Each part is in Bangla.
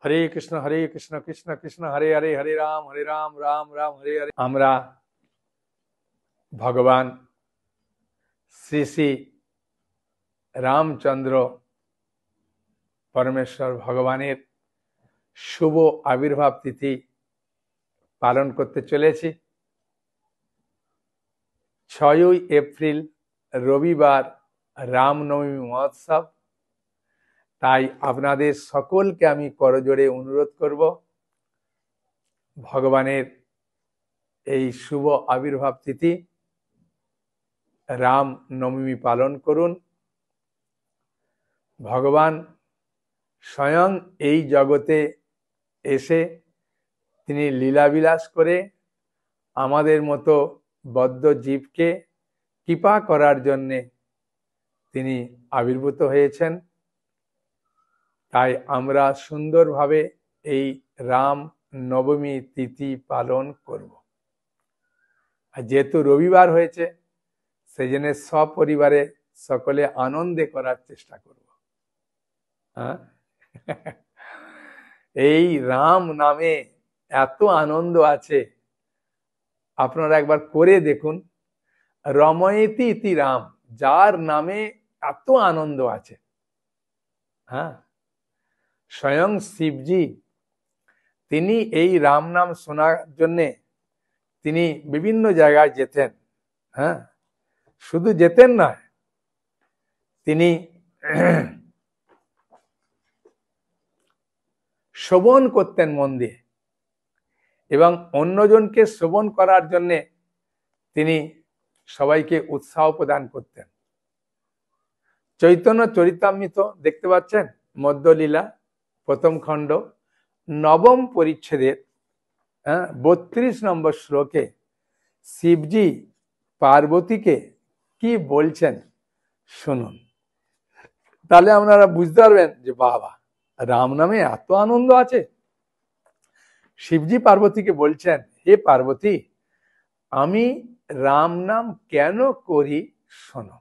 হরে কৃষ্ণ কৃষ্ণ কৃষ্ণ হরে হরে, হরে রাম রাম রাম হরে হরে। আমরা ভগবান শ্রী শ্রী রামচন্দ্র পরমেশ্বর ভগবানের শুভ আবির্ভাব তিথি পালন করতে চলেছি। 6ই এপ্রিল রবিবার রামনবমী মহোৎসব। তাই আপনাদের সকলকে আমি করজোড়ে অনুরোধ করব, ভগবানের এই শুভ আবির্ভাব তিথি রাম নবমী পালন করুন। ভগবান স্বয়ং এই জগতে এসে তিনি লীলাবিলাস করে আমাদের মতো বদ্ধ জীবকে কৃপা করার জন্যে তিনি আবির্ভূত হয়েছেন। তাই আমরা সুন্দরভাবে এই রাম নবমী তিথি পালন করব। আর যেহেতু রবিবার হয়েছে, সেই জন্য সপরিবারে সকলে আনন্দে করার চেষ্টা করব। হ্যাঁ, এই রাম নামে এত আনন্দ আছে, আপনারা একবার করে দেখুন। রময়েতি ইতি রাম, যার নামে এত আনন্দ আছে। হ্যাঁ, স্বয়ং শিবজি তিনি এই রাম নাম শোনার জন্যে তিনি বিভিন্ন জায়গায় যেতেন। হ্যাঁ, শুধু যেতেন নয়, তিনি শ্রবণ করতেন মন দিয়ে, এবং অন্যজনকে শ্রবণ করার জন্যে তিনি সবাইকে উৎসাহ প্রদান করতেন। চৈতন্য চরিতামৃত দেখতে পাচ্ছেন, মধ্যলীলা প্রথম খণ্ড 9ম পরিচ্ছেদের 32 নম্বর শ্লোকে শিবজি পার্বতীকে কি বলছেন শুনুন, তাহলে আপনারা বুঝতে পারবেন যে বাবা, রাম নামে এত আনন্দ আছে। শিবজি পার্বতীকে বলছেন, হে পার্বতী, আমি রাম নাম কেন করি শোনো।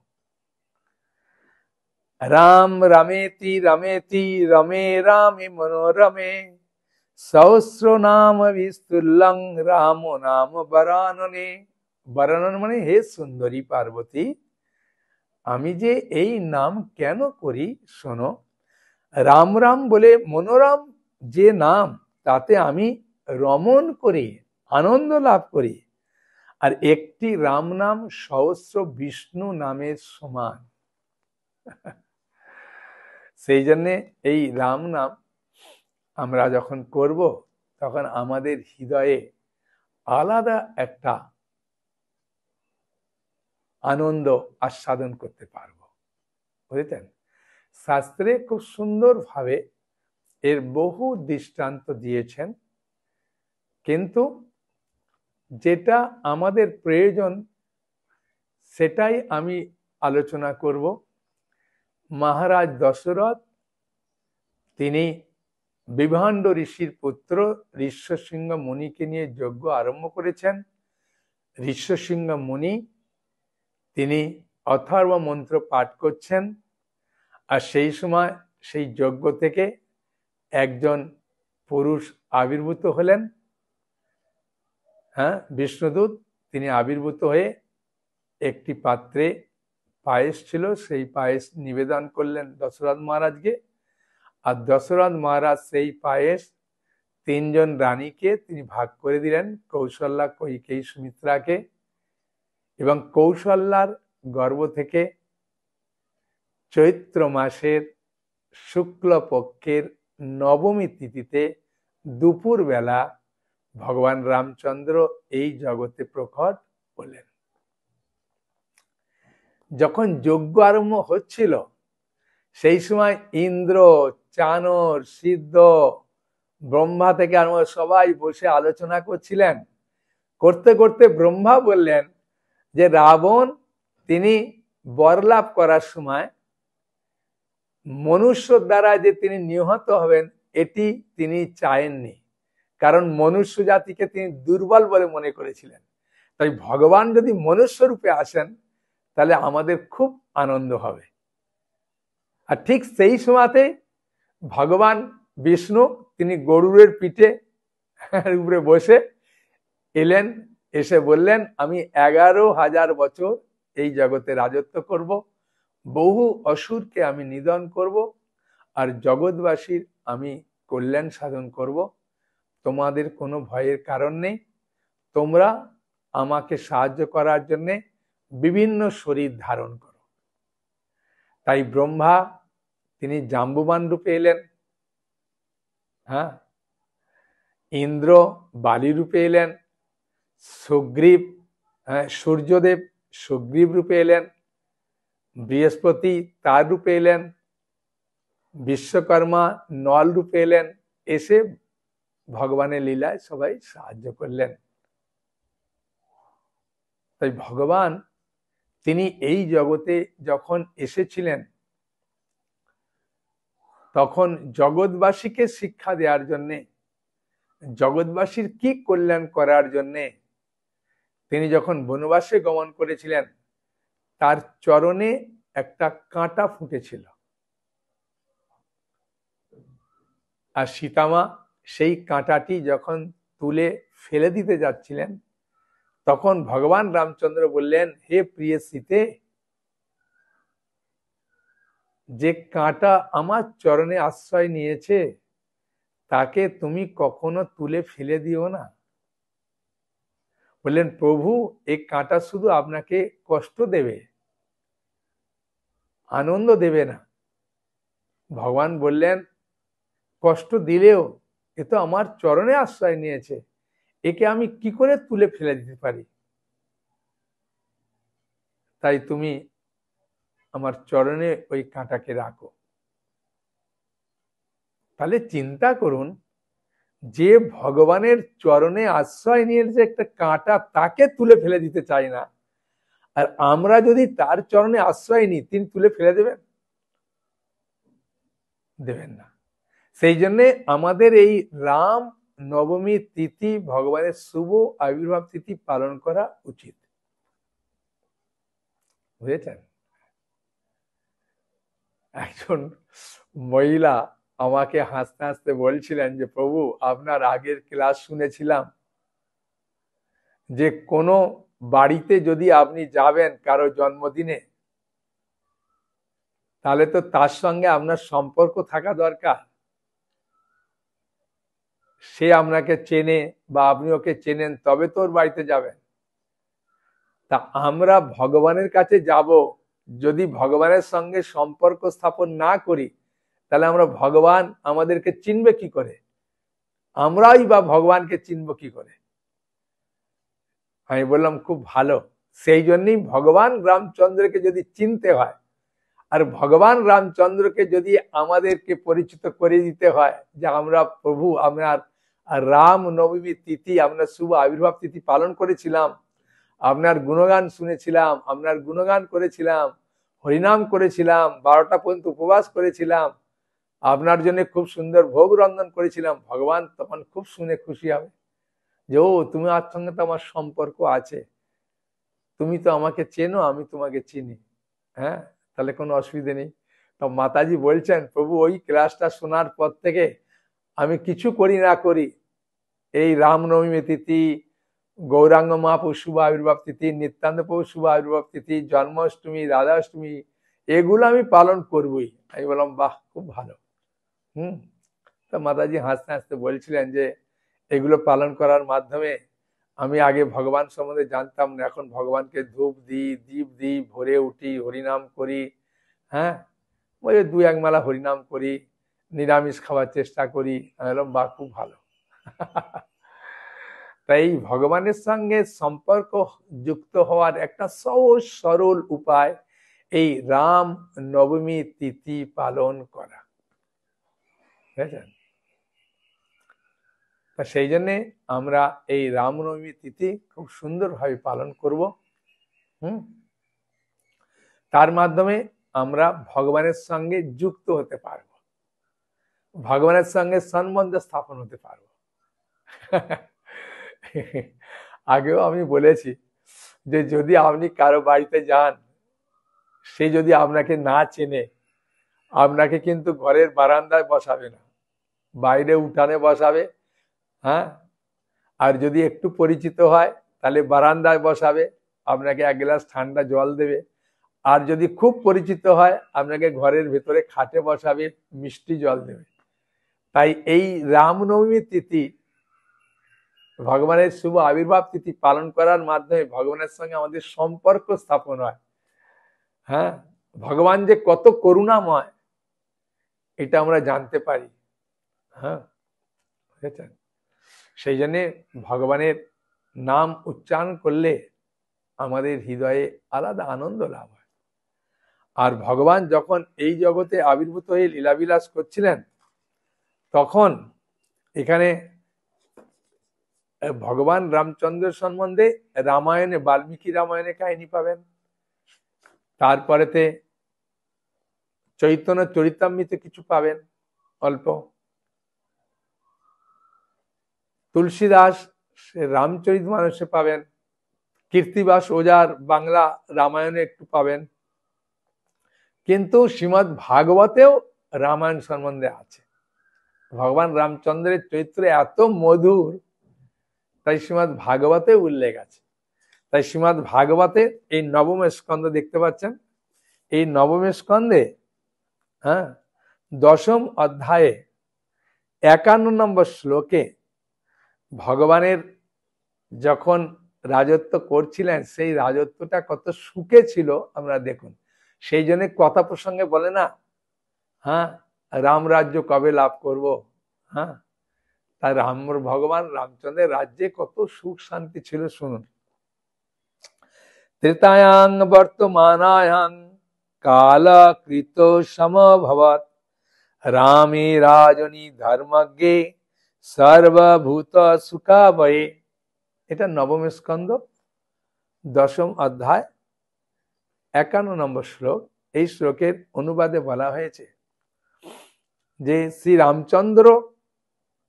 রাম রামেতি রামেতি রমে রামে মনোরমে সহস্র নাম বিস্তুল্যং রাম নাম বরাননে। বরানন মানে হে সুন্দরী পার্বতী, আমি যে এই নাম কেন করি শোনো। রাম রাম বলে মনোরম যে নাম, তাতে আমি রমণ করি, আনন্দ লাভ করি। আর একটি রাম নাম সহস্র বিষ্ণু নামের সমান। সেই জন্যে এই রাম নাম আমরা যখন করব, তখন আমাদের হৃদয়ে আলাদা একটা আনন্দ আস্বাদন করতে পারব। বুঝেছেন, শাস্ত্রে খুব সুন্দরভাবে এর বহু দৃষ্টান্ত দিয়েছেন, কিন্তু যেটা আমাদের প্রয়োজন সেটাই আমি আলোচনা করব। মহারাজ দশরথ তিনি বিভাণ্ড ঋষির পুত্র ঋষ্যশৃঙ্গ মুনিকে নিয়ে যজ্ঞ আরম্ভ করেছেন। ঋষ্যশৃঙ্গ মুনি তিনি অথর্ব মন্ত্র পাঠ করছেন, আর সেই সময় সেই যজ্ঞ থেকে একজন পুরুষ আবির্ভূত হলেন। হ্যাঁ, বিষ্ণুদূত তিনি আবির্ভূত হয়ে একটি পাত্রে পায়েস ছিল, সেই পায়েস নিবেদন করলেন দশরথ মহারাজকে। আর দশরথ মহারাজ সেই পায়েস 3 জন রানীকে তিনি ভাগ করে দিলেন, কৌশল্যা, কৈকেয়ী, সুমিত্রাকে। এবং কৌশল্যার গর্ভ থেকে চৈত্র মাসের শুক্লপক্ষের নবমী তিথিতে দুপুর বেলা ভগবান রামচন্দ্র এই জগতে প্রকট হলেন। যখন যজ্ঞ আরম্ভ হচ্ছিল, সেই সময় ইন্দ্র, চানর, সিদ্ধ, ব্রহ্মা থেকে আরম্ভ সবাই বসে আলোচনা করছিলেন। করতে করতে ব্রহ্মা বললেন যে রাবণ তিনি বরলাভ করার সময় মনুষ্য দ্বারা যে তিনি নিহত হবেন, এটি তিনি চায়েননি, কারণ মনুষ্য জাতিকে তিনি দুর্বল বলে মনে করেছিলেন। তাই ভগবান যদি মনুষ্য রূপে আসেন, তাহলে আমাদের খুব আনন্দ হবে। আর ঠিক সেই সময়তে ভগবান বিষ্ণু তিনি গরুরের পিঠে উপরে বসে এলেন, এসে বললেন আমি 11,000 বছর এই জগতে রাজত্ব করব, বহু অসুরকে আমি নিধন করব, আর জগৎবাসীর আমি কল্যাণ সাধন করব। তোমাদের কোনো ভয়ের কারণ নেই, তোমরা আমাকে সাহায্য করার জন্য বিভিন্ন শরীর ধারণ করো। তাই ব্রহ্মা তিনি জাম্বুবান রূপে এলেন, হ্যাঁ, ইন্দ্র বালি রূপে এলেন, সুগ্রীব সূর্যদেব সুগ্রীব রূপে এলেন, বৃহস্পতি তার রূপে এলেন, বিশ্বকর্মা নল রূপে এলেন, এসে ভগবানের লীলায় সবাই সাহায্য করলেন। তাই ভগবান তিনি এই জগতে যখন এসেছিলেন তখন জগৎবাসীকে শিক্ষা দেওয়ার জন্যে, জগৎবাসীর কি কল্যাণ করার জন্যে তিনি যখন বনবাসে গমন করেছিলেন, তার চরণে একটা কাঁটা ফুটেছিল, আর সীতামা সেই কাঁটাটি যখন তুলে ফেলে দিতে যাচ্ছিলেন, তখন ভগবান রামচন্দ্র বললেন, হে প্রিয় সীতে, যে কাঁটা আমার চরণে আশ্রয় নিয়েছে তাকে তুমি কখনো তুলে ফেলে দিও না। বললেন, প্রভু এই কাঁটা শুধু আপনাকে কষ্ট দেবে, আনন্দ দেবে না। ভগবান বললেন, কষ্ট দিলেও এ তো আমার চরণে আশ্রয় নিয়েছে, একে আমি কি করে তুলে ফেলে দিতে পারি? তাই তুমি আমার চরণে ওই কাঁটাকে রাখো। তাহলে চিন্তা করুন, যে ভগবানের চরণে আশ্রয় নিয়েছে একটা কাঁটা, তাকে তুলে ফেলে দিতে চাই না, আর আমরা যদি তার চরণে আশ্রয় নিই, তিনি তুলে ফেলে দেবেন? দেবেন না। সেই জন্য আমাদের এই রাম নবমী তিথি, ভগবানের শুভ আবির্ভাব তিথি পালন করা উচিত। বুঝেছেন? একজন মহিলা আমাকে হাসতে হাসতে বলছিলেন যে, প্রভু আপনার আগের ক্লাস শুনেছিলাম যে কোনো বাড়িতে যদি আপনি যাবেন কারো জন্মদিনে, তাহলে তো তার সঙ্গে আপনার সম্পর্ক থাকা দরকার, সে আপনাকে চেনে বা আপনি ওকে চেনেন, তবে তো ওর বাড়িতে যাবেন। তা আমরা ভগবানের কাছে যাব, যদি ভগবানের সঙ্গে সম্পর্ক স্থাপন না করি, তাহলে আমরা ভগবান আমাদেরকে চিনবে কি করে? আমরাই বা ভগবানকে চিনব কি করে? আমি বললাম, খুব ভালো। সেই জন্যই ভগবান রামচন্দ্রকে যদি চিনতে হয়, আর ভগবান রামচন্দ্রকে যদি আমাদেরকে পরিচিত করে দিতে হয় যে আমরা প্রভু আপনার রাম নবমী তিথি, আপনার শুভ আবির্ভাব তিথি পালন করেছিলাম, আপনার গুণগান শুনেছিলাম, আপনার গুণগান করেছিলাম, হরিনাম করেছিলাম, 12টা পর্যন্ত উপবাস করেছিলাম, আপনার জন্য খুব সুন্দর ভোগ রন্ধন করেছিলাম, ভগবান তখন খুব শুনে খুশি হবে যে ও, তুমি আর সঙ্গে তো আমার সম্পর্ক আছে, তুমি তো আমাকে চেনো, আমি তোমাকে চিনি, হ্যাঁ, তাহলে কোনো অসুবিধে নেই। তো মাতাজি বলছেন, প্রভু ওই ক্লাসটা শোনার পর থেকে আমি কিছু করি না করি, এই রামনবমী তিথি, গৌরাঙ্গ মহাপ্রভু শুভ আবির্ভাব তিথি, নিত্যান্ত প্রভু শুভ আবির্ভাব তিথি, জন্মাষ্টমী, রাধাষ্টমী, এগুলো আমি পালন করবই। আমি বললাম, বাহ, খুব ভালো। তো মাতাজি হাসতে হাসতে বলছিলেন যে এগুলো পালন করার মাধ্যমে আমি আগে ভগবান সম্বন্ধে জানতাম না, এখন ভগবানকে ধূপ দিই, দীপ দিই, ভোরে উঠি, হরিনাম করি, হ্যাঁ, ওই 2-1 মালা হরিনাম করি, নিরামিষ খাওয়ার চেষ্টা করি। আমি বললাম, বাহ, খুব ভালো। তাই ভগবানের সঙ্গে সম্পর্ক যুক্ত হওয়ার একটা সহজ সরল উপায় এই রাম নবমী তিথি পালন করা। বুঝেছেন? তা সেই জন্যে আমরা এই রামনবমী তিথি খুব সুন্দরভাবে পালন করব। তার মাধ্যমে আমরা ভগবানের সঙ্গে যুক্ত হতে পারব, ভগবানের সঙ্গে সম্বন্ধ স্থাপন হতে পারব। আগেও আমি বলেছি যে যদি আপনি কারো বাড়িতে যান, সে যদি আপনাকে না চেনে, আপনাকে কিন্তু ঘরের বারান্দায় বসাবে না, বাইরে উঠানে বসাবে, হ্যাঁ, আর যদি একটু পরিচিত হয় তাহলে বারান্দায় বসাবে, আপনাকে এক গ্লাস ঠান্ডা জল দেবে। আর যদি খুব পরিচিত হয় আপনাকে ঘরের ভেতরে খাটে বসাবে, মিষ্টি জল দেবে। তাই এই রামনবমী তিথি, ভগবানের শুভ আবির্ভাব তিথি পালন করার মাধ্যমে ভগবানের সঙ্গে আমাদের সম্পর্ক স্থাপন হয়। হ্যাঁ, ভগবান যে কত করুণাময় এটা আমরা জানতে পারি। হ্যাঁ, বুঝেছেন? সেই জন্যে ভগবানের নাম উচ্চারণ করলে আমাদের হৃদয়ে আলাদা আনন্দ লাভ হয়। আর ভগবান যখন এই জগতে আবির্ভূত হয়ে লীলাবিলাস করছিলেন, তখন এখানে ভগবান রামচন্দ্র সম্বন্ধে রামায়ণে, বাল্মীকি রামায়ণে কাহিনী পাবেন। তারপরেতে চৈতন্য চরিতামৃতে কিছু পাবেন অল্প, তুলসীদাস রামচরিতমানসে পাবেন, কীর্তিবাস ওঝার বাংলা রামায়ণে একটু পাবেন, কিন্তু শ্রীমদ্ ভাগবতেও রামায়ণ সম্বন্ধে আছে। ভগবান রামচন্দ্রের চরিত্র এত মধুর, তাই শ্রীমদ্ ভাগবতে উল্লেখ আছে। তাই শ্রীমদ্ ভাগবতে এই নবম স্কন্ধ দেখতে পাচ্ছেন, এই নবম স্কন্ধে, হ্যাঁ, দশম অধ্যায়ে 51 নম্বর শ্লোকে ভগবানের যখন রাজত্ব করছিলেন সেই রাজত্বটা কত সুখে ছিল আমরা দেখুন। সেই জন্য কথা প্রসঙ্গে বলে না, হ্যাঁ, রাম রাজ্য কবে লাভ করব। হ্যাঁ, তাই ভগবান রামচন্দ্রের রাজ্যে কত সুখ শান্তি ছিল শুনুন। ত্রেতায়াং বর্তমানায়াং কালকৃত সমভবৎ রামে রাজনী ধর্মজ্ঞে সর্বভূত সুখাবয়ে। এটা নবম স্কন্ধ দশম অধ্যায় 51 নম্বর শ্লোক। এই শ্লোকের অনুবাদে বলা হয়েছে যে শ্রী রামচন্দ্র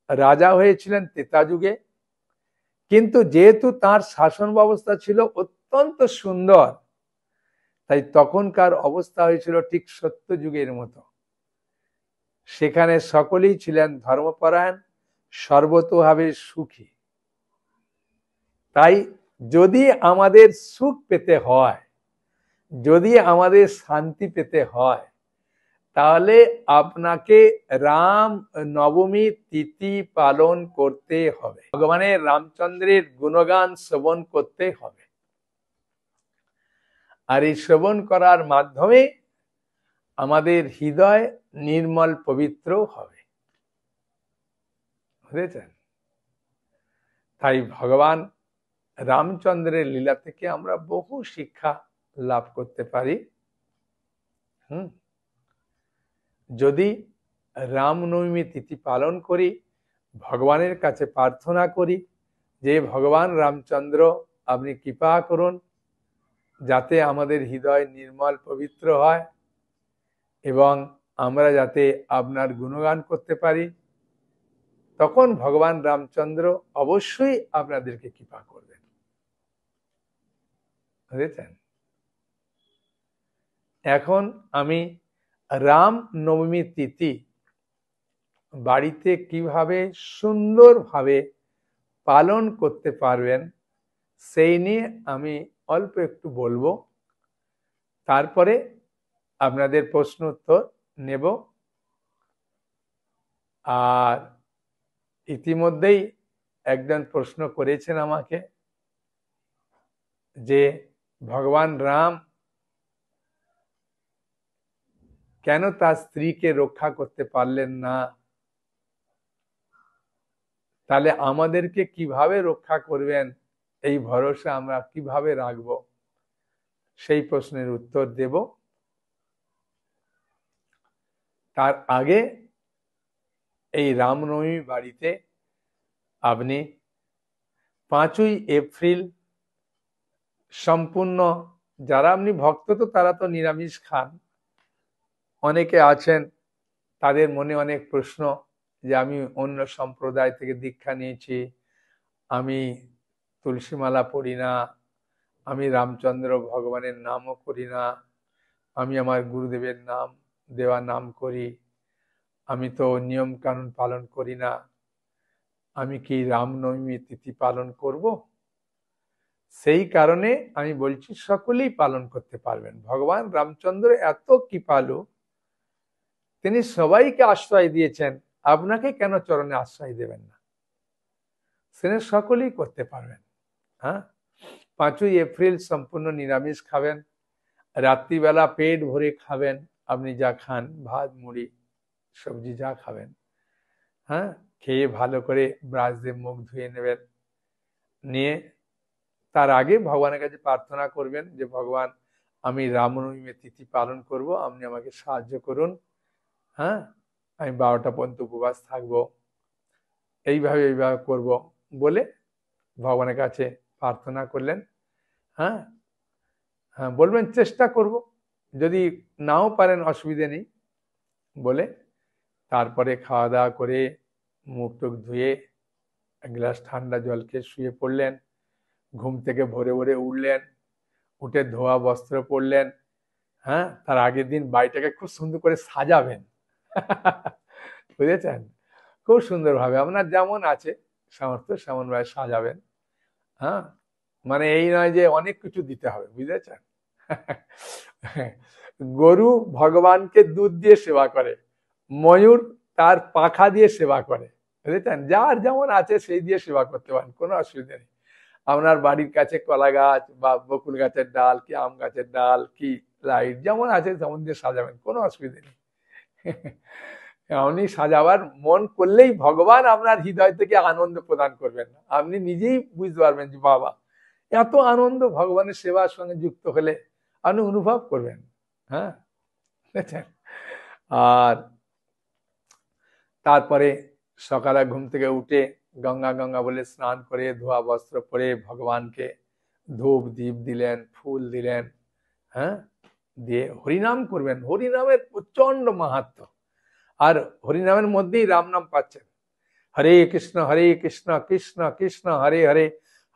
রাজা হয়েছিলেন ত্রেতা যুগে, কিন্তু যেহেতু তার শাসন ব্যবস্থা ছিল অত্যন্ত সুন্দর, তাই তখনকার অবস্থা হয়েছিল ঠিক সত্য যুগের মতো। সেখানে সকলেই ছিলেন ধর্মপরায়ণ, সর্বতোভাবে সুখী। তাই যদি আমাদের সুখ পেতে হয়, যদি আমাদের শান্তি পেতে হয়, তাহলে আপনাকে রাম নবমী তিথি পালন করতে হবে, ভগবানের রামচন্দ্রের গুণগান শ্রবণ করতে হবে। আর এই শ্রবণ করার মাধ্যমে আমাদের হৃদয় নির্মল পবিত্র হবে, বুঝেছেন? তাই ভগবান রামচন্দ্রের লীলা থেকে আমরা বহু শিক্ষা লাভ করতে পারি। যদি রামনবমী তিথি পালন করি, ভগবানের কাছে প্রার্থনা করি যে ভগবান রামচন্দ্র আপনি কৃপা করুন যাতে আমাদের হৃদয় নির্মল পবিত্র হয় এবং আমরা যাতে আপনার গুণগান করতে পারি, তখন ভগবান রামচন্দ্র অবশ্যই আপনাদেরকে কৃপা করবেন, বুঝেছেন? এখন আমি রাম নবমী তিথি বাড়িতে কিভাবে সুন্দরভাবে পালন করতে পারবেন সেই নিয়ে আমি অল্প একটু বলবো, তারপরে আপনাদের প্রশ্ন উত্তর নেব। আর ইতিমধ্যেই একজন প্রশ্ন করেছেন আমাকে যে ভগবান রাম কেন তার স্ত্রীকে রক্ষা করতে পারলেন না, তাহলে আমাদেরকে কিভাবে রক্ষা করবেন এই ভরসা আমরা কিভাবে রাখবো, সেই প্রশ্নের উত্তর দেব। তার আগে এই রামনবমী বাড়িতে আপনি 5ই এপ্রিল সম্পূর্ণ, যারা আপনি ভক্ত তো তারা তো নিরামিষ খান, অনেকে আছেন তাদের মনে অনেক প্রশ্ন যে আমি অন্য সম্প্রদায় থেকে দীক্ষা নিয়েছি, আমি তুলসীমালা পড়ি না, আমি রামচন্দ্র ভগবানের নামও করি না, আমি আমার গুরুদেবের নাম দেওয়া নাম করি, আমি তো নিয়ম কানুন পালন করি না, আমি কি রামনবমী তিথি পালন করব? সেই কারণে আমি বলছি সকলেই পালন করতে পারবেন। ভগবান রামচন্দ্র এত কৃপালু, তিনি সবাইকে আশ্রয় দিয়েছেন, আপনাকে কেন চরণে আশ্রয় দেবেন না? সেটা সকলেই করতে পারবেন। হ্যাঁ, 5ই এপ্রিল সম্পূর্ণ নিরামিষ খাবেন, রাত্রিবেলা পেট ভরে খাবেন, আপনি যা খান ভাত মুড়ি সবজি যা খাবেন, হ্যাঁ, খেয়ে ভালো করে ব্রাশ দিয়ে মুখ ধুয়ে নেবেন, নিয়ে তার আগে ভগবানের কাছে প্রার্থনা করবেন যে ভগবান, আমি রামনবমী তিথি পালন করব, আপনি আমাকে সাহায্য করুন। হ্যাঁ, আমি 12টা পর্যন্ত উপবাস থাকবো, এইভাবে করব বলে ভগবানের কাছে প্রার্থনা করলেন। হ্যাঁ, হ্যাঁ বলবেন চেষ্টা করব, যদি নাও পারেন অসুবিধে নেই বলে, তারপরে খাওয়া দাওয়া করে মুখ টুক ধুয়ে এক গ্লাস ঠান্ডা জল খেয়ে শুয়ে পড়লেন। ঘুম থেকে ভোরে ভোরে উঠলেন, উঠে ধোয়া বস্ত্র পরলেন। হ্যাঁ, তার আগের দিন বাড়িটাকে খুব সুন্দর করে সাজাবেন। বুঝেছেন? খুব সুন্দরভাবে আপনার যেমন আছে সামর্থ্য সেমনভাবে সাজাবেন। হ্যাঁ, মানে এই নয় যে অনেক কিছু দিতে হবে, বুঝেছেন? গরু ভগবানকে দুধ দিয়ে সেবা করে, ময়ূর তার পাখা দিয়ে সেবা করে, বুঝেছেন? যার যেমন আছে সেই দিয়ে সেবা করতে পারেন, কোনো অসুবিধা নেই। আপনার বাড়ির কাছে কলা গাছ বা বকুল গাছের ডাল কি আম গাছের ডাল কি লাইট যেমন আছে তেমন দিয়ে সাজাবেন, কোনো অসুবিধা নেই। আপনি সাজাবার মন করলেই ভগবান আপনার হৃদয় থেকে আনন্দ প্রদান করবেন, আপনি নিজেই বুঝতে পারবেন যে বাবা এত আনন্দ ভগবানের সেবার সঙ্গে যুক্ত হলে আপনি অনুভব করবেন। হ্যাঁ, বুঝেছেন? আর তারপরে সকালে ঘুম থেকে উঠে গঙ্গা গঙ্গা বলে স্নান করে ধোয়া বস্ত্র পরে ভগবানকে ধূপ দীপ দিলেন, ফুল দিলেন। হ্যাঁ, দিয়ে হরিনাম করবেন, হরিনামের প্রচন্ড মাহাত্ম্য, আর হরিনামের মধ্যেই রাম নাম পাচ্ছেন। হরে কৃষ্ণ কৃষ্ণ কৃষ্ণ হরে হরে,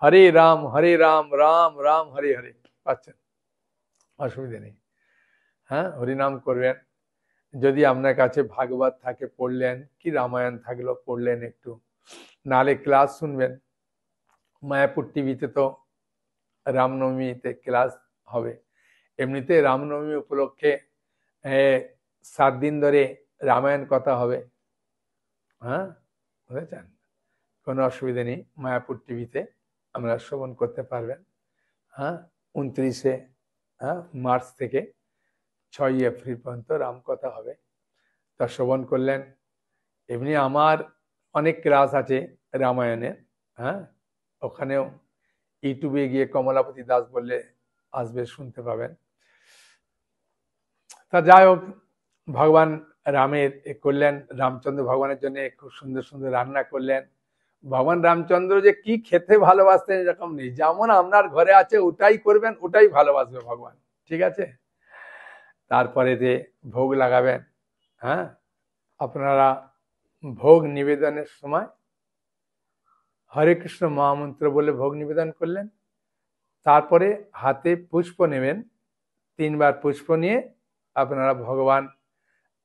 হরে রাম রাম রাম হরে হরে পাচ্ছেন, অসুবিধা নেই। হ্যাঁ, হরিনাম করবেন। যদি আপনার কাছে ভাগবত থাকে পড়লেন, কি রামায়ণ থাকলো পড়লেন একটু, নালে ক্লাস শুনবেন। মায়াপুর টিভিতে তো রামনবমীতে ক্লাস হবে। এমনিতে রামনবমী উপলক্ষে 7 দিন ধরে রামায়ণ কথা হবে। হ্যাঁ, বুঝেছেন? কোনো অসুবিধা নেই, মায়াপুর টিভিতে আমরা শ্রবণ করতে পারবেন। হ্যাঁ, 29শে মার্চ থেকে 6ই এপ্রিল পর্যন্ত রামকথা হবে, তা শ্রবণ করলেন। এমনি আমার অনেক ক্লাস আছে রামায়ণের। হ্যাঁ, ওখানেও ইউটিউবে গিয়ে কমলাপতি দাস বললে আসবে, শুনতে পাবেন। তা যাই হোক, ভগবান রামের করলেন, রামচন্দ্র ভগবানের জন্য খুব সুন্দর সুন্দর রান্না করলেন। ভগবান রামচন্দ্র যে কি খেতে ভালোবাসতেন এরকম নেই, যেমন আপনার ঘরে আছে ওটাই করবেন, ওটাই ভালোবাসবে ভগবান, ঠিক আছে? তারপরে যে ভোগ লাগাবেন। হ্যাঁ, আপনারা ভোগ নিবেদনের সময় হরে কৃষ্ণ মহামন্ত্র বলে ভোগ নিবেদন করলেন। তারপরে হাতে পুষ্প নেবেন, 3 বার পুষ্প নিয়ে আপনারা ভগবান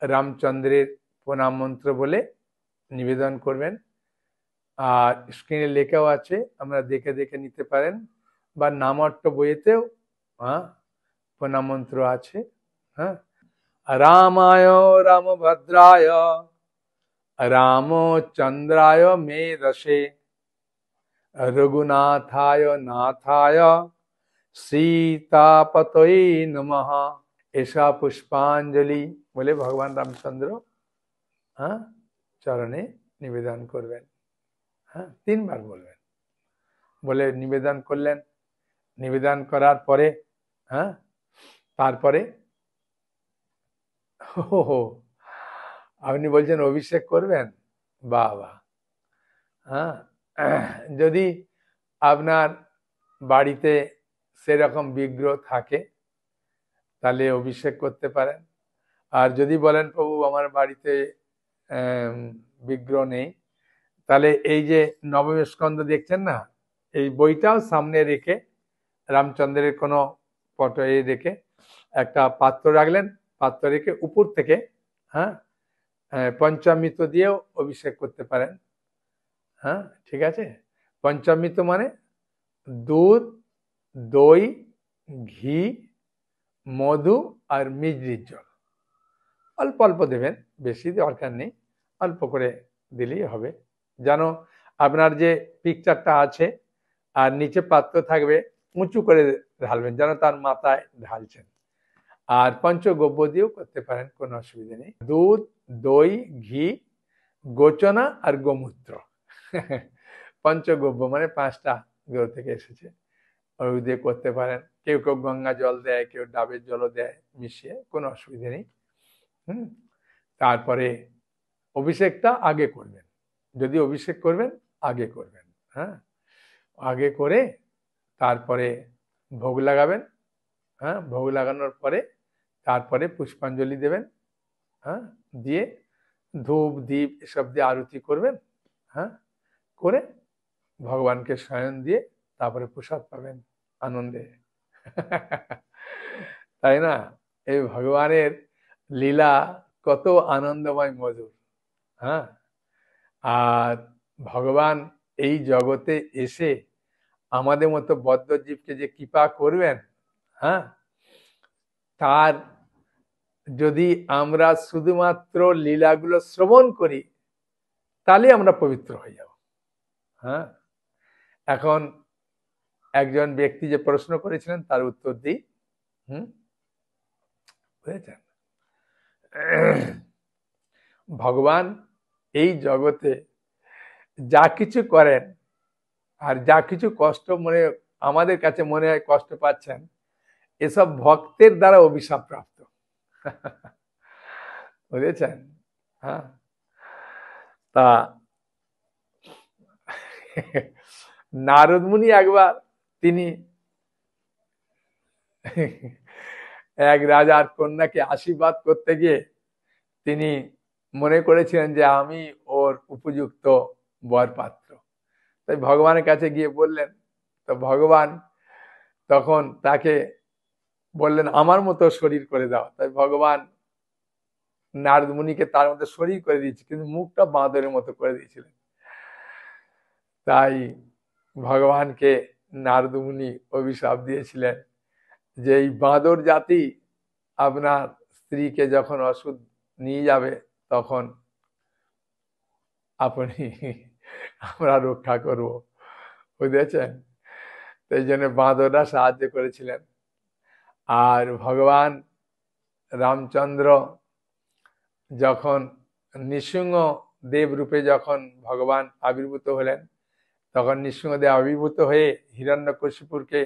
রামচন্দ্রের প্রণাম মন্ত্র বলে নিবেদন করবেন। আর স্ক্রিনে লেখাও আছে, আমরা দেখে দেখে নিতে পারেন, বা নামট্ট বইয়েতেও প্রণাম মন্ত্র আছে। হ্যাঁ, রামায় রামভদ্রায় রামচন্দ্রায় মেধসে রঘুনাথায় নাথায় সীতাপতয়ে নমঃ। এসা পুষ্পাঞ্জলি বলে ভগবান রামচন্দ্র চরণে নিবেদন করবেন। হ্যাঁ, 3 বার বলবেন, বলে নিবেদন করলেন। নিবেদন করার পরে তারপরে আপনি বলছেন অভিষেক করবেন, বাবা। হ্যাঁ, যদি আপনার বাড়িতে সেরকম বিগ্রহ থাকে তাহলে অভিষেক করতে পারেন। আর যদি বলেন প্রভু আমার বাড়িতে বিগ্রহ নেই, তাহলে এই যে নবম স্কন্ধ দেখছেন না, এই বইটাও সামনে রেখে রামচন্দ্রের কোনো ফটো রেখে একটা পাত্র রাখলেন, পাত্র রেখে উপর থেকে পঞ্চামৃত দিয়েও অভিষেক করতে পারেন। হ্যাঁ, ঠিক আছে। পঞ্চামৃত মানে দুধ, দই, ঘি, মধু আর মিজরির জল। অল্প অল্প দেবেন, বেশি দরকার নেই, অল্প করে দিলেই হবে। যেন আপনার যে পিকচারটা আছে আর নিচে পাত্র থাকবে, উঁচু করে ঢালবেন, যেন তার মাথায় ঢালছেন। আর পঞ্চগব্য দিয়েও করতে পারেন, কোনো অসুবিধা নেই। দুধ, দই, ঘি, গোচনা আর গোমূত্র পঞ্চগব্য মানে 5টা গ্রহ থেকে এসেছে, ওই দিয়ে করতে পারেন। কেউ কেউ গঙ্গা জল দেয়, কেউ ডাবের জলও দেয় মিশিয়ে, কোনো অসুবিধা নেই। তারপরে অভিষেকটা আগে করবেন, যদি অভিষেক করবেন আগে করবেন। হ্যাঁ, আগে করে তারপরে ভোগ লাগাবেন। হ্যাঁ, ভোগ লাগানোর পরে তারপরে পুষ্পাঞ্জলি দেবেন। হ্যাঁ, দিয়ে ধূপ দীপ এসব দিয়ে আরতি করবেন। হ্যাঁ, করে ভগবানকে শয়ন দিয়ে তারপরে প্রসাদ পাবেন আনন্দে তাই না? এই ভগবানের লীলা কত আনন্দময়, মধুর। হ্যাঁ, আর ভগবান এই জগতে এসে আমাদের মতো বদ্ধজীবকে যে কৃপা করবেন, হ্যাঁ, তার যদি আমরা শুধুমাত্র লীলাগুলো শ্রবণ করি তাহলে আমরা পবিত্র হয়ে যাব। হ্যাঁ, এখন একজন ব্যক্তি যে প্রশ্ন করেছিলেন তার উত্তর দিই। বুঝেছেন? ভগবান এই জগতে যা কিছু করেন আর যা কিছু কষ্ট মনে আমাদের কাছে মনে হয় কষ্ট পাচ্ছেন, এসব ভক্তের দ্বারা অভিশাপ প্রাপ্ত বুঝেছেন? হ্যাঁ, তা নারদ মুনি একবার তিনি এক রাজার কন্যাকে আশীর্বাদ করতে গিয়ে তিনি মনে করেছিলেন যে আমি ওর উপযুক্ত বরপাত্র, তাই ভগবানের কাছে গিয়ে বললেন। তো ভগবান তখন তাকে বললেন আমার মতো শরীর করে দাও। তাই ভগবান নারদ মুনিকে তার মধ্যে শরীর করে দিয়েছে, কিন্তু মুখটা বাঁদরের মতো করে দিয়েছিলেন। তাই ভগবানকে নারদ মুনি অভিশাপ দিয়েছিলেন যে এই বাঁদর জাতি আপনার স্ত্রীকে যখন ওষুধ নিয়ে যাবে তখন আপনি আমরা রক্ষা করব, বুঝেছেন? এই জন্য বাঁদররা সাহায্য করেছিলেন। আর ভগবান রামচন্দ্র যখন নৃসিংহ দেব রূপে যখন ভগবান আবির্ভূত হলেন, তখন নৃসিংহদেব আবির্ভূত হয়ে হিরণ্যকশিপুরকে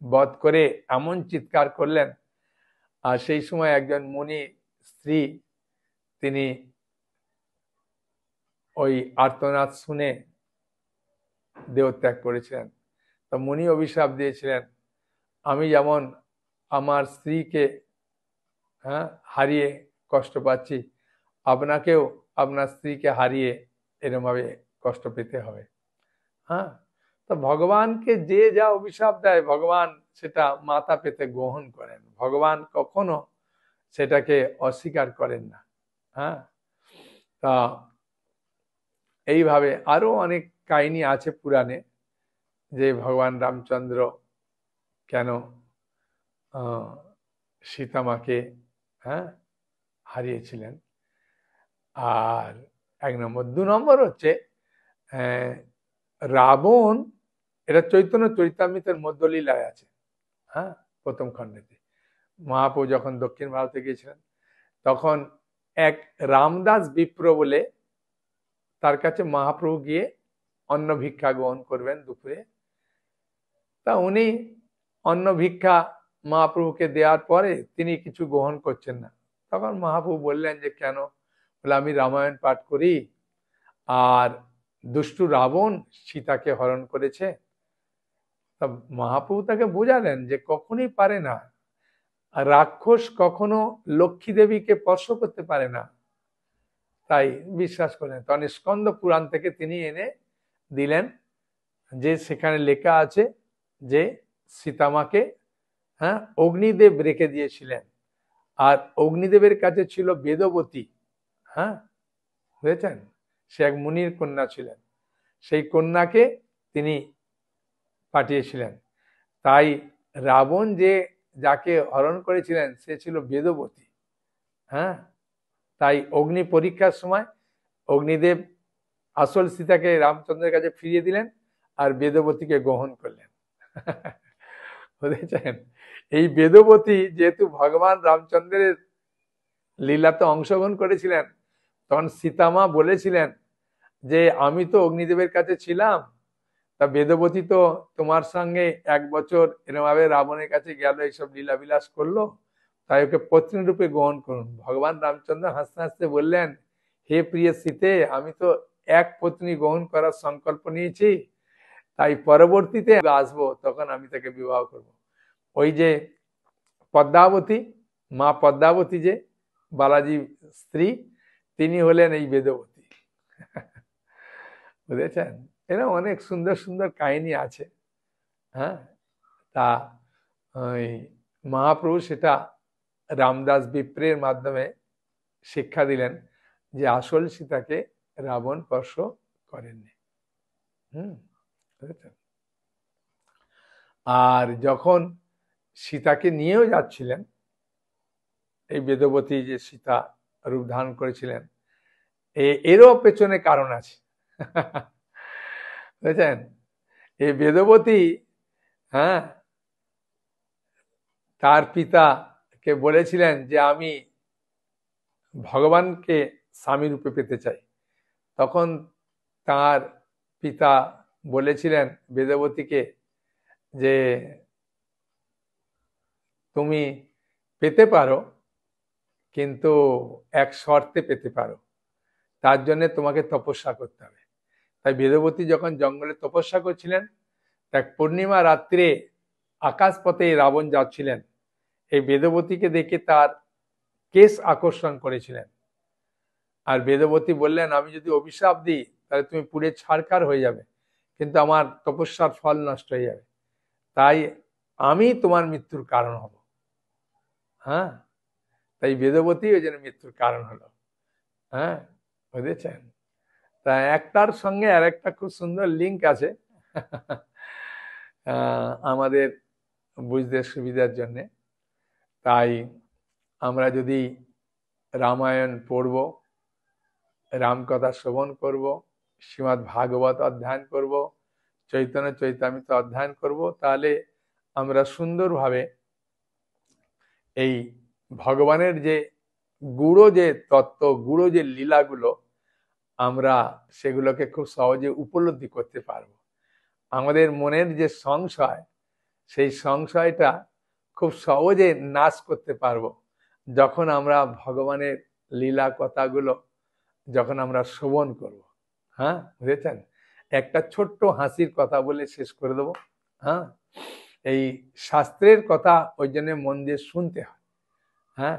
বধ করে এমন চিৎকার করলেন, আর সেই সময় একজন মুনি স্ত্রী তিনি ওই আর্তনাদ শুনে দেহত্যাগ করেছিলেন। তো মুনি অভিশাপ দিয়েছিলেন, আমি যেমন আমার স্ত্রীকে হারিয়ে কষ্ট পাচ্ছি, আপনাকেও আপনার স্ত্রীকে হারিয়ে এরমভাবে কষ্ট পেতে হবে। হ্যাঁ, তো ভগবানকে যে যা অভিশাপ দেয় ভগবান সেটা মাথা পেতে গ্রহণ করেন, ভগবান কখনো সেটাকে অস্বীকার করেন না। হ্যাঁ, তা এইভাবে আরো অনেক কাহিনী আছে পুরাণে, যে ভগবান রামচন্দ্র কেন সীতামাকে হারিয়েছিলেন। আর 1 নম্বর। 2 নম্বর হচ্ছে রাবণ, এটা চৈতন্য চরিতামৃতের মধ্যলীলায় আছে। হ্যাঁ, 1ম খণ্ডেতে মহাপ্রভু যখন দক্ষিণ ভারতে গিয়েছিলেন তখন এক রামদাস বিপ্র বলে তার কাছে মহাপ্রভু গিয়ে অন্ন ভিক্ষা গ্রহণ করবেন দুপুরে। তা উনি অন্ন ভিক্ষা মহাপ্রভুকে দেওয়ার পরে তিনি কিছু গ্রহণ করছেন না। তখন মহাপ্রভু বললেন যে কেন? বলে আমি রামায়ণ পাঠ করি আর দুষ্টু রাবণ সীতাকে হরণ করেছে। তা মহাপ্রভু তাকে বোঝালেন যে কখনই পারে না, রাক্ষস কখনো লক্ষ্মী দেবীকে স্পর্শ করতে পারে না, তাই বিশ্বাস করেন। তখন স্কন্দ পুরাণ থেকে তিনি এনে দিলেন যে সেখানে লেখা আছে যে সীতামাকে অগ্নিদেব রেখে দিয়েছিলেন, আর অগ্নিদেবের কাছে ছিল বেদবতী। হ্যাঁ, বুঝেছেন? সে এক মুনির কন্যা ছিলেন, সেই কন্যাকে তিনি পাঠিয়েছিলেন। তাই রাবণ যাকে হরণ করেছিলেন সে ছিল বেদবতী। হ্যাঁ, তাই অগ্নি পরীক্ষার সময় অগ্নিদেব আসল সীতাকে রামচন্দ্রের কাছে ফিরিয়ে দিলেন আর বেদবতীকে গ্রহণ করলেন। বুঝেছেন? এই বেদবতী যেহেতু ভগবান রামচন্দ্রের লীলাতে অংশগ্রহণ করেছিলেন, তখন সীতামা বলেছিলেন যে আমি তো অগ্নিদেবের কাছে ছিলাম, তা বেদবতী তো তোমার সঙ্গে 1 বছর এরমভাবে রাবণের কাছে গেল, এইসব লীলাবিলাস করলো, তাই ওকে পত্নী রূপে গ্রহণ করুন। ভগবান রামচন্দ্র হাসতে হাসতে বললেন, হে প্রিয় সীতে, আমি তো এক পত্নী গ্রহণ করার সংকল্প নিয়েছি, তাই পরবর্তীতে আসবো, তখন আমি তাকে বিবাহ করব। ওই যে পদ্মাবতী, মা পদ্মাবতী যে বালাজি স্ত্রী, তিনি হলেন এই বেদবতী। বুঝেছেন? এরকম অনেক সুন্দর সুন্দর কাহিনী আছে। হ্যাঁ, তা ওই মহাপ্রভু সেটা রামদাস বিপ্রের মাধ্যমে শিক্ষা দিলেন যে আসল সীতাকে রাবণ স্পর্শ করেননি। বুঝেছেন? আর যখন সীতাকে নিয়েও যাচ্ছিলেন, এই বেদবতী যে সীতা রূপ ধারণ করেছিলেন, এরও পেছনে কারণ আছে। বুঝেছেন? এই বেদবতী, হ্যাঁ, তার পিতাকে বলেছিলেন যে আমি ভগবানকে স্বামী রূপে পেতে চাই। তখন তার পিতা বলেছিলেন বেদবতীকে যে তুমি পেতে পারো, কিন্তু এক শর্তে পেতে পারো, তার জন্য তোমাকে তপস্যা করতে হবে। তাই বেদবতী যখন জঙ্গলে তপস্যা করছিলেন, এক পূর্ণিমা রাত্রে আকাশপথে রাবণ যাচ্ছিলেন, এই বেদবতীকে দেখে তার কেশ আকর্ষণ করেছিলেন। আর বেদবতী বললেন, আমি যদি অভিশাপ দিই তাহলে তুমি পুড়ে ছারখার হয়ে যাবে, কিন্তু আমার তপস্যার ফল নষ্ট হয়ে যাবে, তাই আমি তোমার মৃত্যুর কারণ হব। হ্যাঁ, তাই বেদবতী ওই জন্য মৃত্যুর কারণ হলো। হ্যাঁ, বুঝেছেন? তা একটার সঙ্গে আর একটা খুব সুন্দর লিঙ্ক আছে। আমাদের বুঝতে সুবিধার জন্য, তাই আমরা যদি রামায়ণ পড়ব, রামকথা শ্রবণ করব, শ্রীমদ্ ভাগবত অধ্যয়ন করব, চৈতন্য চৈতামৃত অধ্যয়ন করব, তাহলে আমরা সুন্দরভাবে এই ভগবানের যে গুড়ো যে তত্ত্ব, গুড়ো যে লীলাগুলো, আমরা সেগুলোকে খুব সহজে উপলব্ধি করতে পারবো। আমাদের মনের যে সংশয়, সেই সংশয়টা খুব সহজে নাশ করতে পারবো যখন আমরা ভগবানের লীলা কথাগুলো যখন আমরা শ্রবণ করব। হ্যাঁ, বুঝেছেন? একটা ছোট্ট হাসির কথা বলে শেষ করে দেবো। হ্যাঁ, এই শাস্ত্রের কথা ওই জন্য মন দিয়ে শুনতে হয়। হ্যাঁ,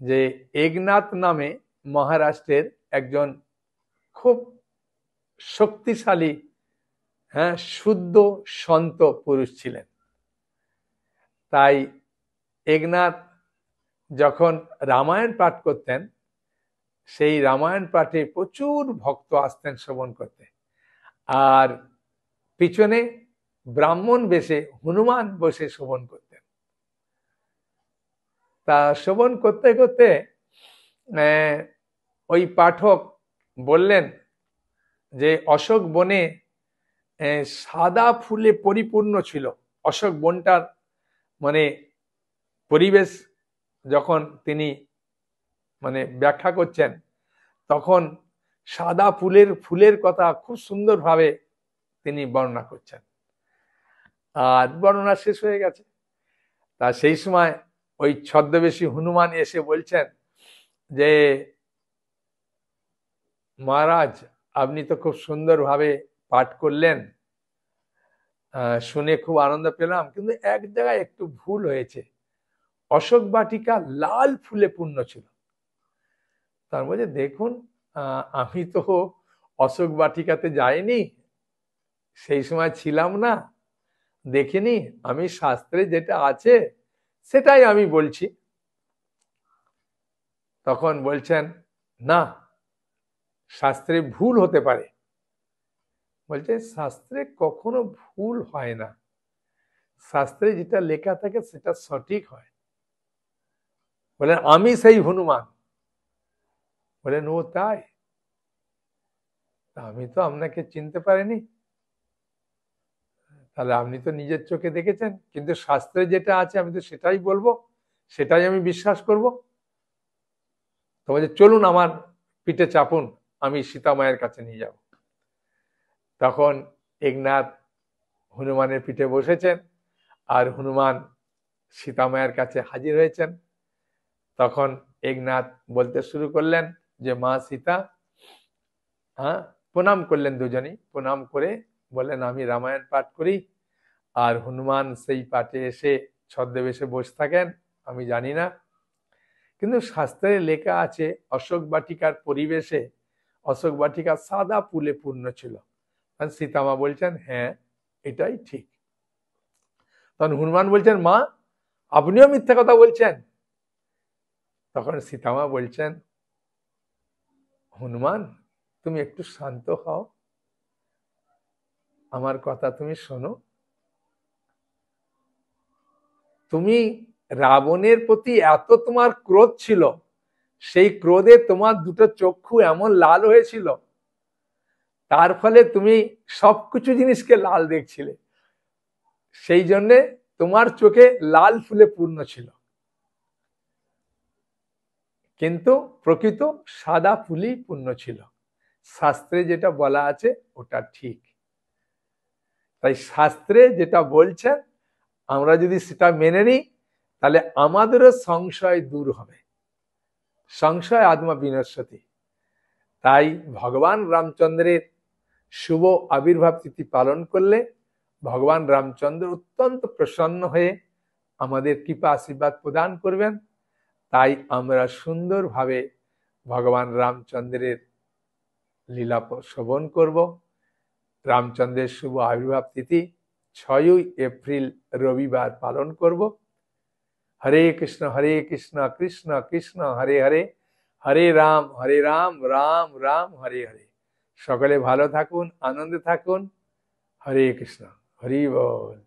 যে একনাথ নামে মহারাষ্ট্রের একজন খুব শক্তিশালী, হ্যাঁ, শুদ্ধ সন্ত পুরুষ ছিলেন। তাই একনাথ যখন রামায়ণ পাঠ করতেন, সেই রামায়ণ পাঠে প্রচুর ভক্ত আসতেন শ্রবণ করতে, আর পিছনে ব্রাহ্মণ বেশে হনুমান বসে শ্রবণ করতেন। তা শ্রবণ করতে করতে ওই পাঠক বললেন যে অশোক বনে সাদা ফুলে পরিপূর্ণ ছিল। অশোক বনটার মানে পরিবেশ যখন তিনি মানে ব্যাখ্যা করছেন, তখন সাদা ফুলের কথা খুব সুন্দরভাবে তিনি বর্ণনা করছেন। আর বর্ণনা শেষ হয়ে গেছে। তা সেই সময় ওই ছদ্মবেশী হনুমান এসে বলছেন যে মহারাজ, আপনি তো খুব সুন্দরভাবে পাঠ করলেন, শুনে খুব আনন্দ পেলাম, কিন্তু এক জায়গায় একটু ভুল হয়েছে। অশোক বাটিকা লাল ফুলে পূর্ণ ছিল। তার মধ্যে দেখুন, আমি তো অশোক বাটিকাতে যাইনি, সেই সময় ছিলাম না, দেখিনি। আমি শাস্ত্রে যেটা আছে সেটাই আমি বলছি। তখন বলছেন না, শাস্ত্রে ভুল হতে পারে। বলছে শাস্ত্রে কখনো ভুল হয় না, শাস্ত্রে যেটা লেখা থাকে সেটা সঠিক হয়। বলেন আমি সেই হনুমান। বলেন ও তাই? আমি তো আপনাকে চিনতে পারিনি। তাহলে আপনি তো নিজের চোখে দেখেছেন, কিন্তু শাস্ত্রে যেটা আছে আমি তো সেটাই বলবো, সেটাই আমি বিশ্বাস করব। তো বলছে চলুন আমার পিঠে চাপুন, আমি সীতা মায়ের কাছে নিয়ে যাব। তখন একনাথ হনুমানের পিঠে বসেছেন, আর হনুমান সীতা মায়ের কাছে হাজির হয়েছেন। তখন একনাথ বলতে শুরু করলেন যে মা সীতা, হ্যাঁ, প্রণাম করলেন, দুজনেই প্রণাম করে বললেন আমি রামায়ণ পাঠ করি। আর হনুমান সেই পাঠে এসে ছদ্মবেশে বসে থাকেন, আমি জানি না। কিন্তু শাস্ত্রে লেখা আছে অশোক বাটিকার পরিবেশে, অশোক বাটিকা সাদা ফুলে পূর্ণ ছিল। সীতামা বলছেন হ্যাঁ এটাই ঠিক। তখন হনুমান বলছেন মা আপনিও মিথ্যা কথা বলছেন। তখন সীতামা বলছেন হনুমান তুমি একটু শান্ত হও, আমার কথা তুমি শোনো। তুমি রাবণের প্রতি এত তোমার ক্রোধ ছিল, সেই ক্রোধে তোমার দুটো চক্ষু এমন লাল হয়েছিল, তার ফলে তুমি সবকিছু জিনিসকে লাল দেখছিলে, সেই জন্যে তোমার চোখে লাল ফুলে পূর্ণ ছিল, কিন্তু প্রকৃত সাদা ফুলেই পূর্ণ ছিল। শাস্ত্রে যেটা বলা আছে ওটা ঠিক। তাই শাস্ত্রে যেটা বলছেন আমরা যদি সেটা মেনে নিই তাহলে আমাদেরও সংশয় দূর হবে। সংশয় আত্মা বিনশ্যতি। তাই ভগবান রামচন্দ্রের শুভ আবির্ভাব তিথি পালন করলে ভগবান রামচন্দ্র অত্যন্ত প্রসন্ন হয়ে আমাদের কৃপা আশীর্বাদ প্রদান করবেন। তাই আমরা সুন্দরভাবে ভগবান রামচন্দ্রের লীলা শ্রবণ করব। রামচন্দ্রের শুভ আবির্ভাব তিথি 6ই এপ্রিল রবিবার পালন করব। হরে কৃষ্ণ কৃষ্ণ কৃষ্ণ হরে হরে, হরে রাম রাম রাম হরে হরে। সকলে ভালো থাকুন, আনন্দে থাকুন। হরে কৃষ্ণ, হরি বল।